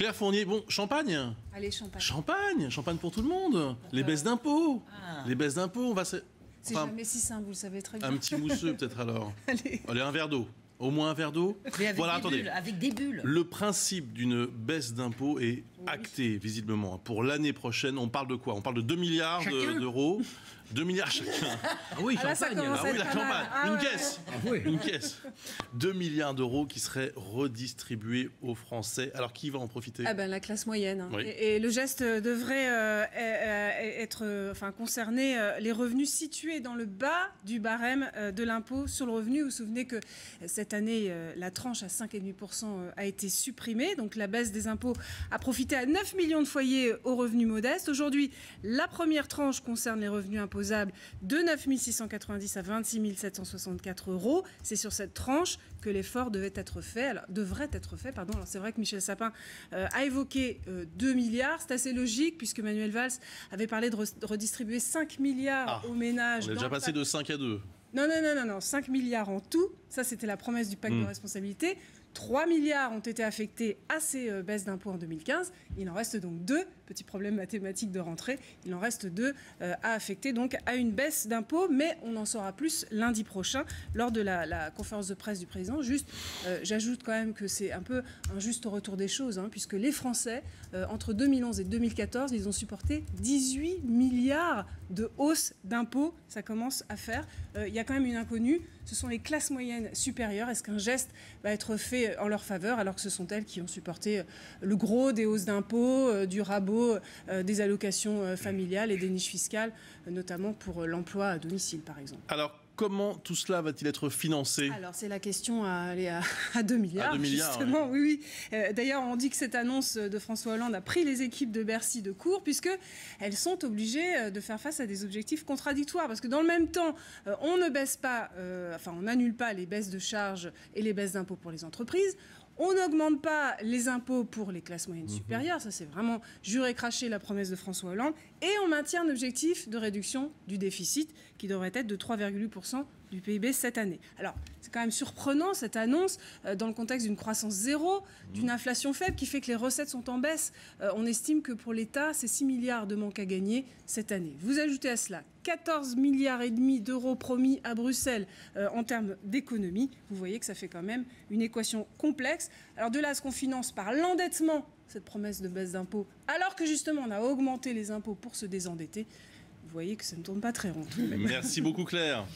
Claire Fournier, bon, champagne. Allez, champagne. Champagne pour tout le monde. Les baisses d'impôts. Les baisses d'impôts, on va... C'est jamais si simple, vous le savez très bien. Un petit mousseux peut-être alors. Allez, un verre d'eau. Au moins un verre d'eau. Mais avec voilà, des attendez. bulles, avec des bulles. Le principe d'une baisse d'impôts est acté, visiblement. Pour l'année prochaine, on parle de quoi? On parle de 2 milliards d'euros. 2 milliards chacun. Ah oui, là, ça champagne. commence Ah à oui, la être pas mal. campagne. Ah Une ouais. caisse. Ah oui. Une caisse. 2 milliards d'euros qui seraient redistribués aux Français. Alors, qui va en profiter? Ah ben, la classe moyenne. Hein. Oui. Et le geste devrait concerner les revenus situés dans le bas du barème de l'impôt sur le revenu. Vous vous souvenez que cette année, la tranche à 5,5% a été supprimée. Donc la baisse des impôts a profité à 9 millions de foyers aux revenus modestes. Aujourd'hui, la première tranche concerne les revenus imposables de 9 690 à 26 764 euros. C'est sur cette tranche que l'effort devrait être fait. Alors c'est vrai que Michel Sapin a évoqué 2 milliards. C'est assez logique puisque Manuel Valls avait parlé de redistribuer 5 milliards aux ménages. On est déjà passé de 5 à 2. Non, 5 milliards en tout. Ça, c'était la promesse du pacte de responsabilité. 3 milliards ont été affectés à ces baisses d'impôts en 2015. Il en reste donc 2. Petit problème mathématique de rentrée. Il en reste 2 à affecter donc à une baisse d'impôts. Mais on en saura plus lundi prochain lors de la conférence de presse du président. J'ajoute quand même que c'est un peu un juste retour des choses, hein, puisque les Français, entre 2011 et 2014, ils ont supporté 18 milliards de hausse d'impôts. Ça commence à faire. Il y a quand même une inconnue. Ce sont les classes moyennes supérieures. Est-ce qu'un geste va être fait en leur faveur alors que ce sont elles qui ont supporté le gros des hausses d'impôts, du rabot des allocations familiales et des niches fiscales, notamment pour l'emploi à domicile, par exemple. Alors, comment tout cela va-t-il être financé? Alors, c'est la question à aller à 2 milliards, à 2 milliards, justement. Oui. D'ailleurs, on dit que cette annonce de François Hollande a pris les équipes de Bercy de court, puisqu'elles sont obligées de faire face à des objectifs contradictoires. Parce que dans le même temps, on ne baisse pas, on n'annule pas les baisses de charges et les baisses d'impôts pour les entreprises. On n'augmente pas les impôts pour les classes moyennes supérieures. Ça, c'est vraiment juré craché la promesse de François Hollande. Et on maintient un objectif de réduction du déficit qui devrait être de 3,8% du PIB cette année. Alors, c'est quand même surprenant cette annonce dans le contexte d'une croissance zéro, d'une inflation faible qui fait que les recettes sont en baisse. On estime que pour l'État, c'est 6 milliards de manque à gagner cette année. Vous ajoutez à cela 14 milliards et demi d'euros promis à Bruxelles en termes d'économie. Vous voyez que ça fait quand même une équation complexe. Alors de là à ce qu'on finance par l'endettement cette promesse de baisse d'impôts, alors que justement on a augmenté les impôts pour se désendetter, vous voyez que ça ne tourne pas très rond. Merci beaucoup Claire.